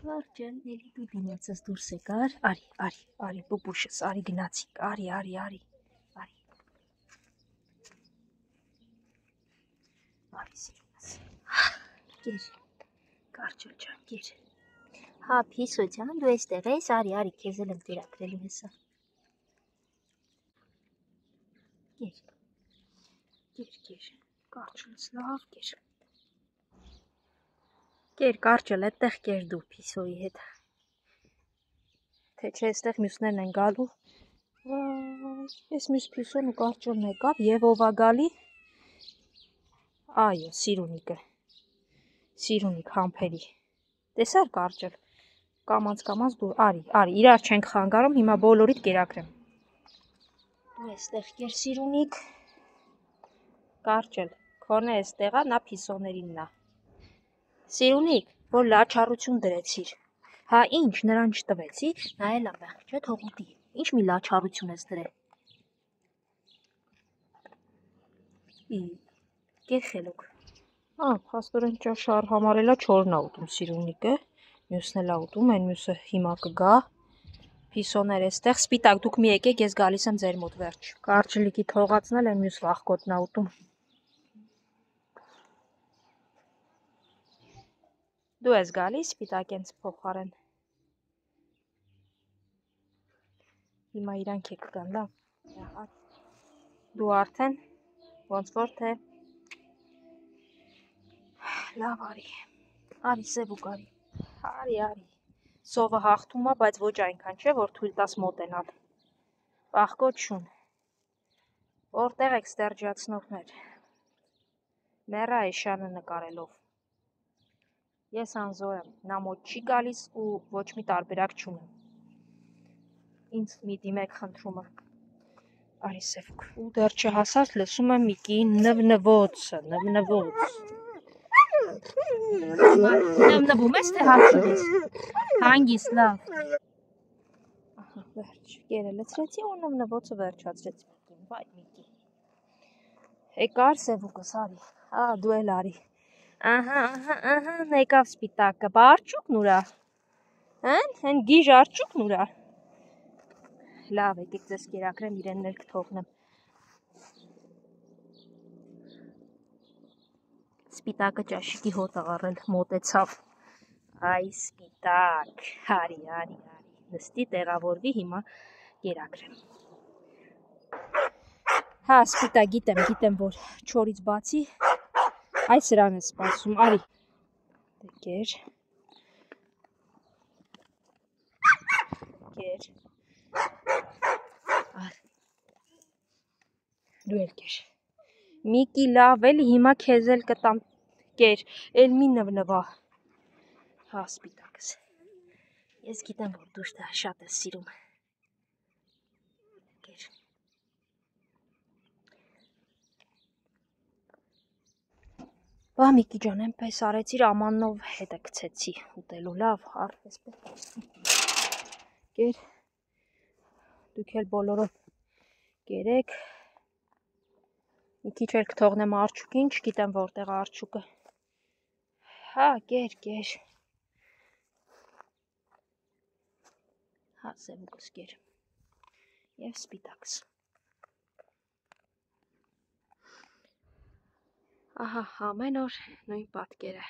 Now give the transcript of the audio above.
Կարճն էլի դու դիմացս դուրս եկար, արի, պուպուշս, արի գնացինք, արի, արի սիրունս, կեր, կարճել ճան, կեր, հա, պիսո ճան, դու էստեղ ես, արի, կեզ էլ եմ կերակրելու հեսա, կեր, կարճելս լավ, կեր, կարճել, էտեղ կեր դու պիսոյի հետ, թե չէ էստեղ մյուսներն են գալու, ես մյուս պիսոն ու կարճելն եկավ և ով ա գալի, այո, սիրունիկ համպերի, տեսար կարճել, կամանց դու, արի, իրար չենք խանգարում, հիմա բոլորիդ կերակրեմ, դու էստեղ կեր սիրունիկ, կարճել, քոնե էստեղա, նա պիսոներինն ա, սիրունիկ, որ լաչարություն դրեցիր, հա ինչ, նրան չտվեցի, նա էլ ամեղ չէ թող ուտի, ինչ մի լաչարություն ես դրել, կեր խելոք, պաստորեն ճաշար համարելա չորն ա ուտում սիրունիկը, մյուսն էլ ա ուտում, այն մյուսը հիմա կգա, պիսոներ էստեղ, սպիտակ դուք մի եկեք, ես գալիս եմ ձեր մոտ վերջ, կարճլիկի թողացնել, այն մյուս վախկոտն ա ուտում, դու ես գալիս սպիտակենց փոխարեն, հիմա իրանք եք կգան, լավ, դու արդեն, ոնց որ թե, լավ արի սևուկ արի, սովը հաղթում ա, բայց ոչ այնքան չէ, որ թույլ տաս մոտենալ, վախկոտ շուն, որտեղ եք ստերջացնողներ, մեռա էշանը նկարելով, ես անզոր եմ, նա մոտ չի գալիս ու ոչ մի տարբերակ չունեմ, ինձ մի դիմեք խնդրումը, արի սևուկ, ու դեռ չհասած լսում եմ Միկի նվնվոցը, նվնվում ես, թե հացում ես, հանգիստ, լավ, վերջ, կերը լցրեցի ու նվնվոցը վերջացրեցի, վայ Միկի, եկար սևուկս, արի, դու էլ արի, եկավ սպիտակը, բա արջուկն ուրա, հեն գիժ արջուկն ուրա, լավ եկեք ձեզ կերակրեմ, իրենն էլ կթողնեմ, սպիտակը ճաշիկի հոտ աղարել մոտեցավ, այ սպիտակ, արի, նստի տեղավորվի հիմա կերակրեմ, հա սպիտակ գիտեմ, որ չորից բացի, այ սրան է սպասում, արի, կեր, դու էլ կեր, Միկի լավ էլի հիմա քեզ էլ կտամ, կեր, էլ մի նվնվա, հա սպիտակս, ես գիտեմ, որ դու շատ ես սիրում, կեր, բա Միկի ջան, այնպես արեցիր ամաննով հետը գցեցի ուտելու, լավ, արպես պետք, կեր, դուք էլ բոլորով կերեք, մի քիչ էլ կթողնեմ արջուկին, չգիտեմ որտեղ արջուկը, հա, կեր, հա, սևուկս կեր, և սպիտակս, ահա, ամեն օր նույն պատկերը,